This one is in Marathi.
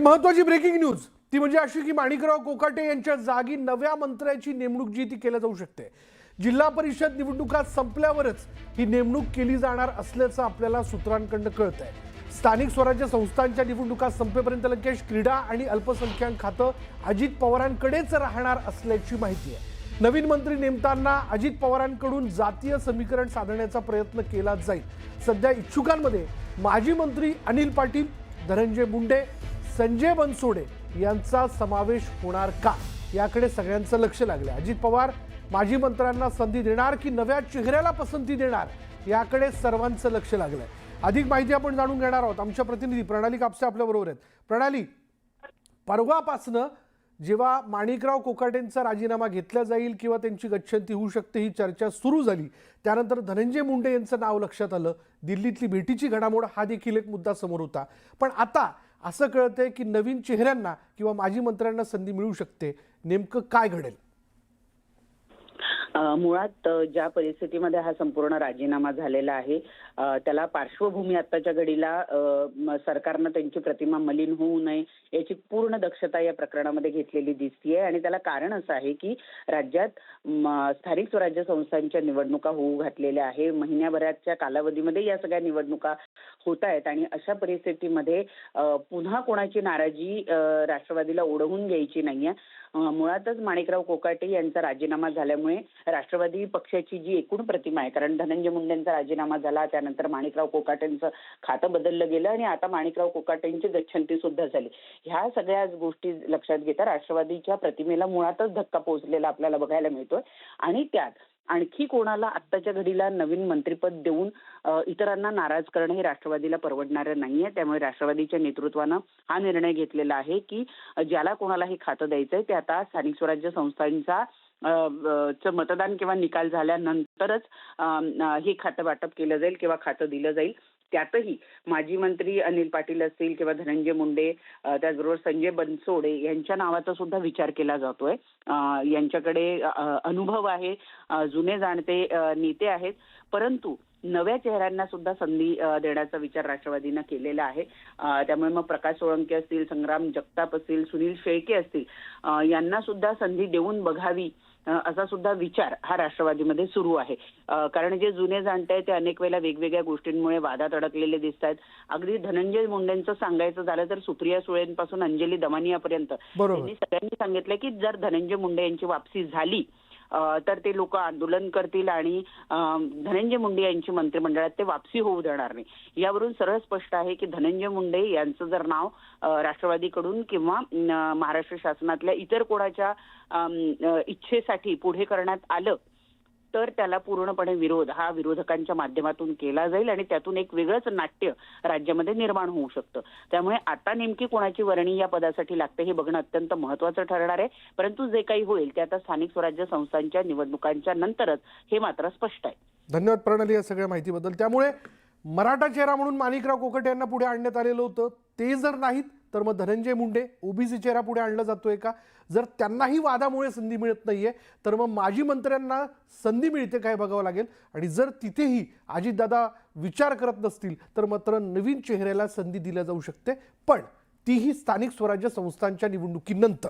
महत्त्वाची ब्रेकिंग न्यूज ती म्हणजे अशी की माणिकराव कोकाटे यांच्या जागी नव्या मंत्र्याची नेमणूक जी ती केली जाऊ शकते। जिल्हा परिषद निवडणुका संपल्यावरच ही नेमणूक केली जाणार असल्याचं आपल्याला सूत्रांकडून कळतंय। स्थानिक स्वराज्य संस्थांच्या निवडणुका संपेपर्यंत लंकेश क्रीडा आणि अल्पसंख्याक खातं अजित पवारांकडेच राहणार असल्याची माहिती आहे। नवीन मंत्री नेमताना अजित पवारांकडून जातीय समीकरण साधण्याचा प्रयत्न केला जाईल। सध्या इच्छुकांमध्ये माजी मंत्री अनिल पाटील, धनंजय मुंडे, संजय बनसोडे यांचा समावेश होणार का याकडे सगळ्यांचं लक्ष लागलं। अजित पवार माजी मंत्र्यांना संधी देणार की नव्या चेहऱ्याला पसंती देणार याकडे सर्वांचं लक्ष लागलंय। अधिक माहिती आपण जाणून घेणार आहोत। आमच्या प्रतिनिधी प्रणाली कापसे आपल्या बरोबर आहेत। प्रणाली, परवापासून जेव्हा माणिकराव कोकाटेंचा राजीनामा घेतला जाईल किंवा त्यांची गच्छंती होऊ शकते ही चर्चा सुरू झाली, त्यानंतर धनंजय मुंडे यांचं नाव लक्षात आलं। दिल्लीतली भेटीची घडामोड हा देखील एक मुद्दा समोर होता, पण आता असं कळतंय की नवीन चेहऱ्यांना किंवा माजी मंत्र्यांना संधी मिळू शकते। नेमकं काय घडेल? मुळात ज्या परिस्थितीमध्ये हा संपूर्ण राजीनामा झालेला आहे त्याला पार्श्वभूमी आत्ताच्या घडीला सरकारनं त्यांची प्रतिमा मलिन होऊ नये याची पूर्ण दक्षता या प्रकरणामध्ये घेतलेली दिसतीये। आणि त्याला कारण असं आहे की राज्यात स्थानिक स्वराज्य संस्थांच्या निवडणुका होऊ घातलेल्या आहे। महिन्याभराच्या कालावधीमध्ये या सगळ्या निवडणुका होत आहेत आणि अशा परिस्थितीमध्ये पुन्हा कोणाची नाराजी राष्ट्रवादीला ओढवून घ्यायची नाहीये। मुळातच माणिकराव कोकाटे यांचा राजीनामा झाल्यामुळे राष्ट्रवादी पक्षाची जी एकूण प्रतिमा आहे, कारण धनंजय मुंडेंचा राजीनामा झाला, त्यानंतर माणिकराव कोकाटेंचं खातं बदललं गेलं आणि आता माणिकराव कोकाटेंची गच्छंती सुद्धा झाली। ह्या सगळ्या गोष्टी लक्षात घेता राष्ट्रवादीच्या प्रतिमेला मुळातच धक्का पोहोचलेला आपल्याला बघायला मिळतोय। आणि त्यात आणखी कोणाला आत्ताच्या घडीला नवीन मंत्रिपद देऊन इतरांना नाराज करणं हे राष्ट्रवादीला परवडणारं नाहीये। त्यामुळे राष्ट्रवादीच्या नेतृत्वानं हा निर्णय घेतलेला आहे की ज्याला कोणाला हे खातं द्यायचंय ते आता स्थानिक स्वराज्य संस्थांचा मतदान किंवा निकाल झाल्यानंतरच हे खातं वाटप केलं जाईल किंवा खातं दिलं जाईल। त्यातही माजी मंत्री अनिल पाटील असतील किंवा धनंजय मुंडे, त्याचबरोबर संजय बनसोडे यांच्या नावाचा सुद्धा विचार केला जातोय। यांच्याकडे अनुभव आहे, जुने जाणते नेते आहेत, परंतु नव्या चेहऱ्यांना सुद्धा संधी देण्याचा विचार राष्ट्रवादीनं केलेला आहे। त्यामुळे मग प्रकाश सोळंके असतील, संग्राम जगताप असतील, सुनील शेळके असतील यांना सुद्धा संधी देऊन बघावी असा सुद्धा विचार हा राष्ट्रवादीमध्ये सुरू आहे। कारण जे जुने जाणते आहेत ते अनेक वेळेला वेगवेगळ्या गोष्टींमुळे वादात अडकलेले दिसत आहेत। अगदी धनंजय मुंडेंचं सांगायचं झालं तर सुप्रिया सुळेंपासून अंजली दमानियापर्यंत त्यांनी सगळ्यांनी सांगितलं की जर धनंजय मुंडे यांची वापसी झाली तर ते लोक आंदोलन करतील आणि धनंजय मुंडे यांची मंत्रिमंडळात ते वापसी होऊ देणार नाही। यावरून सरळ स्पष्ट आहे की धनंजय मुंडे यांचं जर नाव राष्ट्रवादीकडून किंवा महाराष्ट्र शासनातल्या इतर कोणाच्या इच्छेसाठी पुढे करण्यात आलं तर त्याला पूर्णपणे विरोध हा विरोधकांच्या माध्यमातून केला जाईल आणि त्यातून एक वेगळंच नाट्य राज्यामध्ये निर्माण होऊ शकतं। त्यामुळे आता नेमकी कोणाची वर्णी या पदासाठी लागते हे बघणं अत्यंत महत्त्वाचं ठरणार आहे। परंतु जे काही होईल ते आता स्थानिक स्वराज्य संस्थांच्या निवडणुकांच्या नंतरच हे मात्र स्पष्ट आहे। धन्यवाद प्रणाली या सगळ्या माहितीबद्दल। त्यामुळे मराठा चेहरा म्हणून माणिकराव कोकाटे यांना पुढे आणण्यात आलेलं होतं, ते जर नाहीत तर मग धनंजय मुंडे ओबीसी चेहरा पुढे आणला जातोय का? जर त्यांनाही वादामुळे संधी मिळत नाहीये तर मग माजी मंत्र्यांना संधी मिळते काय बघावं लागेल। आणि जर तिथेही अजितदादा विचार करत नसतील तर मात्र नवीन चेहऱ्याला संधी दिल्या जाऊ शकते, पण तीही स्थानिक स्वराज्य संस्थांच्या निवडणुकीनंतर।